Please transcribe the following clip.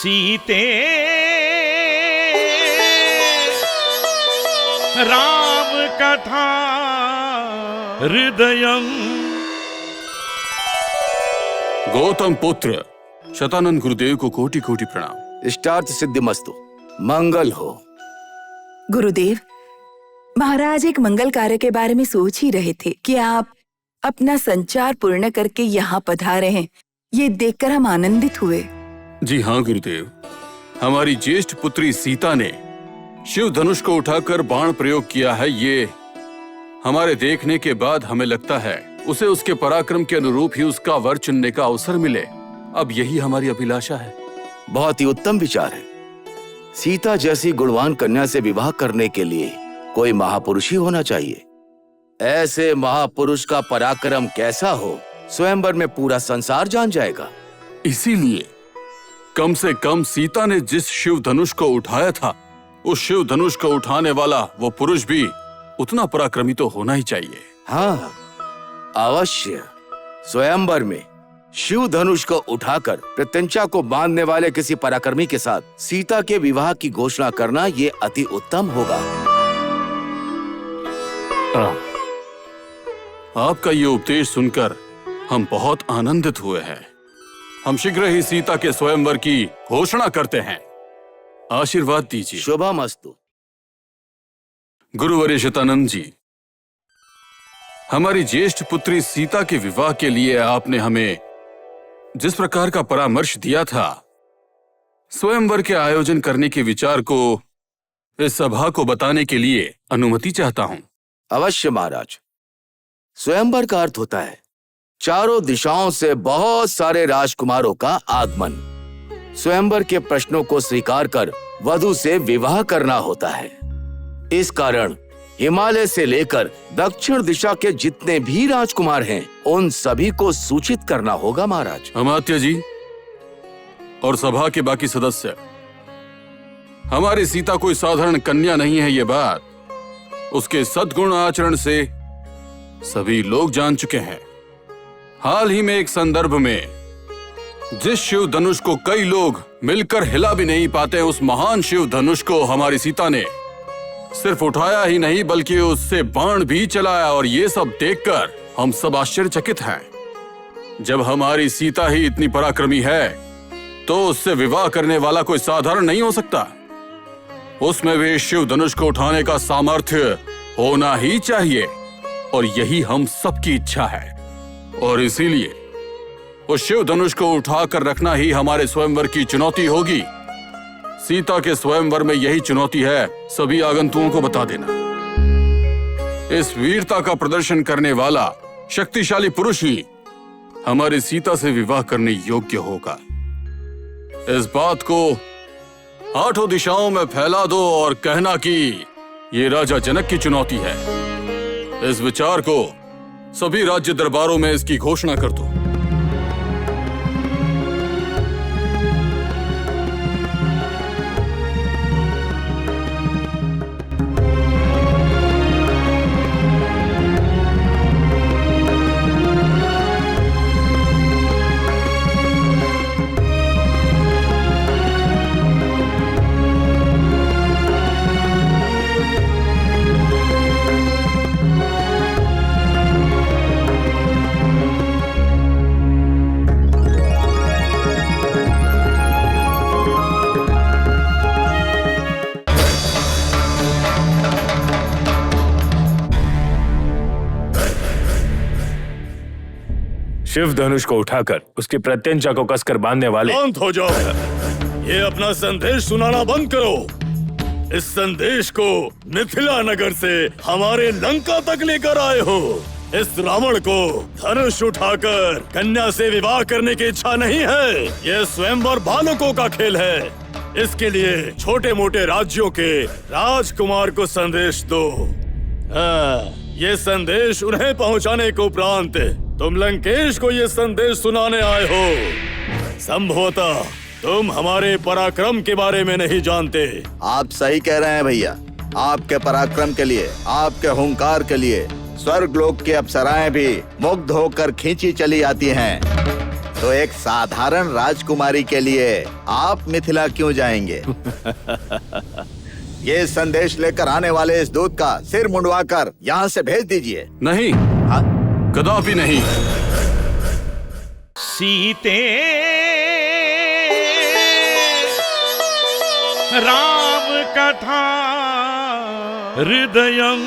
सीते राम कथा हृदयम। गौतम पुत्र शतानंद गुरुदेव को कोटि कोटि प्रणाम। इष्टार्थ सिद्धि मस्तु, मंगल हो। गुरुदेव, महाराज एक मंगल कार्य के बारे में सोच ही रहे थे कि आप अपना संचार पूर्ण करके यहाँ पधारे हैं। ये देखकर हम आनंदित हुए। जी हाँ गुरुदेव, हमारी ज्येष्ठ पुत्री सीता ने शिव धनुष को उठाकर बाण प्रयोग किया है। ये हमारे देखने के बाद हमें लगता है उसे उसके पराक्रम के अनुरूप ही उसका वर चुनने का अवसर मिले। अब यही हमारी अभिलाषा है। बहुत ही उत्तम विचार है। सीता जैसी गुणवान कन्या से विवाह करने के लिए कोई महापुरुष ही होना चाहिए। ऐसे महापुरुष का पराक्रम कैसा हो, स्वयंवर में पूरा संसार जान जाएगा। इसीलिए कम से कम सीता ने जिस शिव धनुष को उठाया था, उस शिव धनुष को उठाने वाला वो पुरुष भी उतना पराक्रमी तो होना ही चाहिए। हाँ अवश्य। स्वयंवर में शिव धनुष को उठाकर प्रत्यंचा को बांधने वाले किसी पराक्रमी के साथ सीता के विवाह की घोषणा करना ये अति उत्तम होगा। आपका ये उपदेश सुनकर हम बहुत आनंदित हुए हैं। हम शीघ्र ही सीता के स्वयंवर की घोषणा करते हैं। आशीर्वाद दीजिए। शुभमस्तु। गुरुवर्य शतानंद जी, हमारी ज्येष्ठ पुत्री सीता के विवाह के लिए आपने हमें जिस प्रकार का परामर्श दिया था, स्वयंवर के आयोजन करने के विचार को इस सभा को बताने के लिए अनुमति चाहता हूं। अवश्य महाराज। स्वयंवर का अर्थ होता है चारों दिशाओं से बहुत सारे राजकुमारों का आगमन। स्वयंवर के प्रश्नों को स्वीकार कर वधु से विवाह करना होता है। इस कारण हिमालय से लेकर दक्षिण दिशा के जितने भी राजकुमार हैं, उन सभी को सूचित करना होगा महाराज। अमात्य जी और सभा के बाकी सदस्य, हमारी सीता कोई साधारण कन्या नहीं है। ये बात उसके सद्गुण आचरण से सभी लोग जान चुके हैं। हाल ही में एक संदर्भ में जिस शिव धनुष को कई लोग मिलकर हिला भी नहीं पाते, उस महान शिव धनुष को हमारी सीता ने सिर्फ उठाया ही नहीं बल्कि उससे बाण भी चलाया। और ये सब देखकर हम सब आश्चर्यचकित हैं। जब हमारी सीता ही इतनी पराक्रमी है तो उससे विवाह करने वाला कोई साधारण नहीं हो सकता। उसमें भी शिव धनुष को उठाने का सामर्थ्य होना ही चाहिए और यही हम सबकी इच्छा है। और इसीलिए उस शिव धनुष को उठाकर रखना ही हमारे स्वयंवर की चुनौती होगी। सीता के स्वयंवर में यही चुनौती है। सभी आगंतुकों को बता देना, इस वीरता का प्रदर्शन करने वाला शक्तिशाली पुरुष ही हमारी सीता से विवाह करने योग्य होगा। इस बात को 8 दिशाओं में फैला दो और कहना कि ये राजा जनक की चुनौती है। इस विचार को सभी राज्य दरबारों में इसकी घोषणा कर दो। शिव धनुष को उठाकर उसकी प्रत्यंचा को कसकर बांधने वाले। शांत हो जाओ। ये अपना संदेश सुनाना बंद करो। इस संदेश को मिथिला नगर से हमारे लंका तक लेकर आए हो। इस रावण को धनुष उठाकर कन्या से विवाह करने की इच्छा नहीं है। ये स्वयंवर बालकों का खेल है। इसके लिए छोटे मोटे राज्यों के राजकुमार को संदेश दो। ये संदेश उन्हें पहुंचाने के उपरांत तुम लंकेश को ये संदेश सुनाने आए हो। संभवतः तुम हमारे पराक्रम के बारे में नहीं जानते। आप सही कह रहे हैं भैया। आपके पराक्रम के लिए, आपके हुंकार के लिए स्वर्ग लोक की अप्सराएं भी मुग्ध होकर खींची चली आती हैं। तो एक साधारण राजकुमारी के लिए आप मिथिला क्यों जाएंगे? ये संदेश लेकर आने वाले इस दूत का सिर मुंडवाकर यहाँ से भेज दीजिए। नहीं, हाँ? कदापि नहीं। सीते राम कथा हृदयं